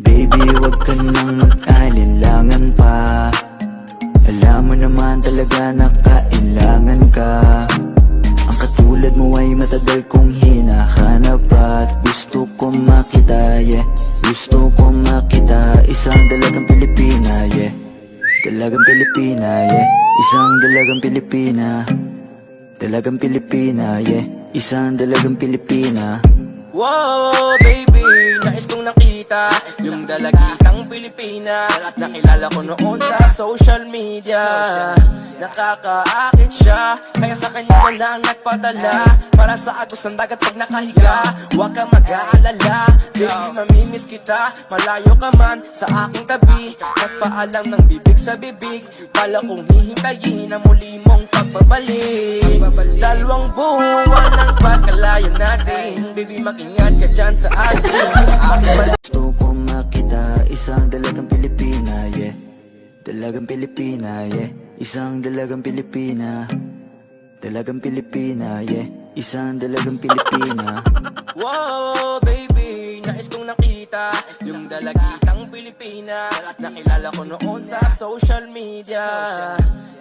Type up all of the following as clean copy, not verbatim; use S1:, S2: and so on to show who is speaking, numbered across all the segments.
S1: Baby, wag ka nang mag-alinlangan pa. Alam mo naman talaga na kailangan ka. Ang katulad mo ay matagal kong hinahanap at gusto ko makita, yeah. Gusto ko makita, isang dalagang Pilipina, yeah. Dalagang Pilipina, yeah. Isang dalagang Pilipina. Dalagang Pilipina, yeah. Isang dalagang Pilipina.
S2: Wow, baby, nais kong nakita yung dalagitang Pilipina. Nakilala ko noon sa social media. Nakakaakit siya, kaya sa kanya na lang nagpadala. Para sa agos ng dagat pag nakahiga, huwag ka mag-aalala. Baby, mamimiss kita, malayo ka man sa aking tabi. Nagpaalam ng bibig sa bibig, pala kong hihintayin ang muli mong pagbabalik. Dalawang buwan ng pagkalayo natin, baby, mag-ingat ka dyan sa atin.
S1: Gusto ko makita isang dalagang Pilipina, yeah. Dalagang Pilipina, yeah. Isang dalagang Pilipina. Dalagang Pilipina, yeah. Isang dalagang Pilipina.
S2: Wow, baby, nais kong nakita yung dalagitang Pilipina. Nakilala ko noon sa social media.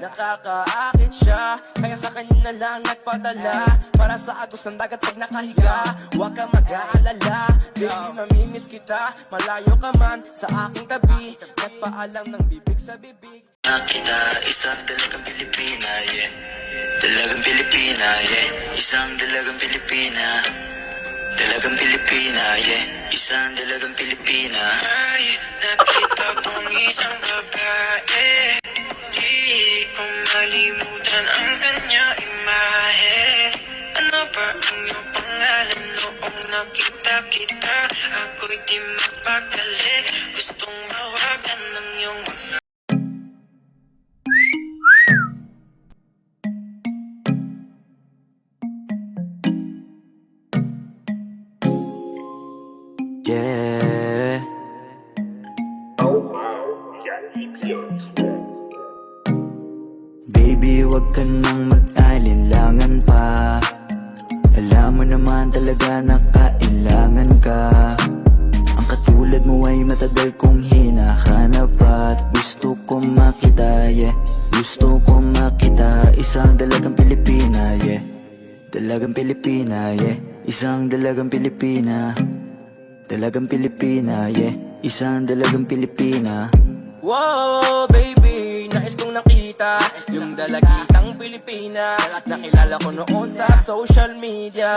S2: Nakakaakit siya, kaya sa kanya na lang nagpadala. Para sa agos ng dagat pag nakahiga, huwag ka mag-aalala. Baby, mamimiss kita, malayo ka man sa aking tabi. Nagpaalam ng bibig sa bibig.
S1: Nakita isang dalagang Pilipina, yeah. Dalagang Pilipina, yeah. Isang dalagang Pilipina. Dalagang Pilipina, yeah. Isang dalagang Pilipina.
S3: Ay, nakita kong isang babae. Di ko malimutan ang kanya imahe. Ano ba ang iyong pangalan noong nakita kita? Ako'y di mapakali, gustong mawagan ng iyong mga
S1: yeah. Baby, wag ka nang mag-alinlangan pa. Alam mo naman talaga na kailangan ka. Ang katulad mo ay matagal kong hinahanap at gusto ko makita, yeah. Gusto ko makita isang dalagang Pilipina, yeah. Dalagang Pilipina, yeah. Isang dalagang Pilipina. Dalagang Pilipina, yeah. Isang dalagang Pilipina.
S2: Wow, baby, nais kong nakita yung dalagitang Pilipina. Nakilala ko noon sa social media.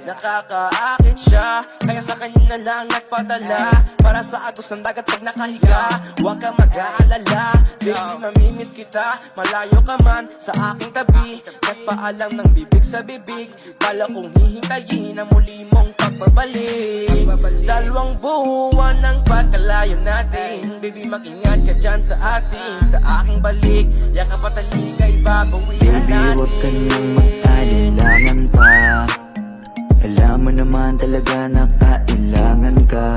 S2: Nakakaakit siya, kaya sa kanya na lang nagpadala. Para sa agos ng dagat pag nakahiga, huwag ka mag-aalala. Baby, mamimiss kita, malayo ka man sa aking tabi. Nagpaalam ng bibig sa bibig, pala kong hihintayin ang muli mong pagbabalik. Dalawang buwan ng pagkalayo natin, baby, mag-ingat ka dyan sa atin. Sa aking balik, yakap at taligay babawian
S1: Baby,
S2: natin.
S1: wag ka nang mag-alinlangan pa. Alam mo naman talaga na kailangan ka.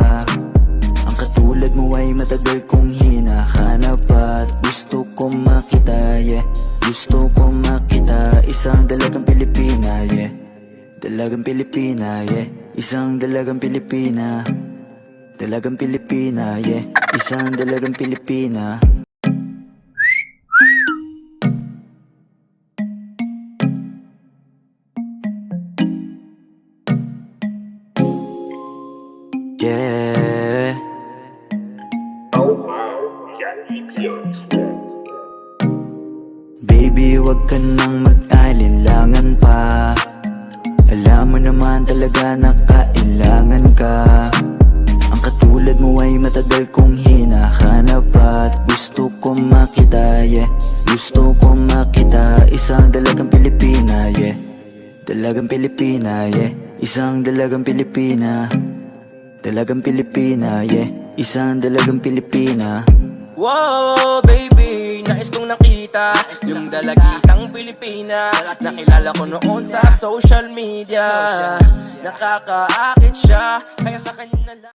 S1: Ang katulad mo ay matagal kong hinahanap at gusto ko makita, yeah. Gusto ko makita isang dalagang Pilipina, yeah. Dalagang Pilipina, yeah. Isang dalagang Pilipina. Dalagang Pilipina, yeah. Isang dalagang Pilipina. Yeah. Baby, wag ka nang mag-alinlangan pa. Alam mo naman talaga na kailangan ka. Ang katulad mo ay matagal kong hinahanap at gusto ko makita, yeah. Gusto ko makita isang dalagang Pilipina, yeah. Dalagang Pilipina, yeah. Isang dalagang Pilipina. Dalagang Pilipina, yeah. Isang dalagang Pilipina.
S2: Wow, baby, nais kong nakita yung dalagitang Pilipina. Nakilala ko noon sa social media. Nakakaakit siya, kaya sa kanya na lang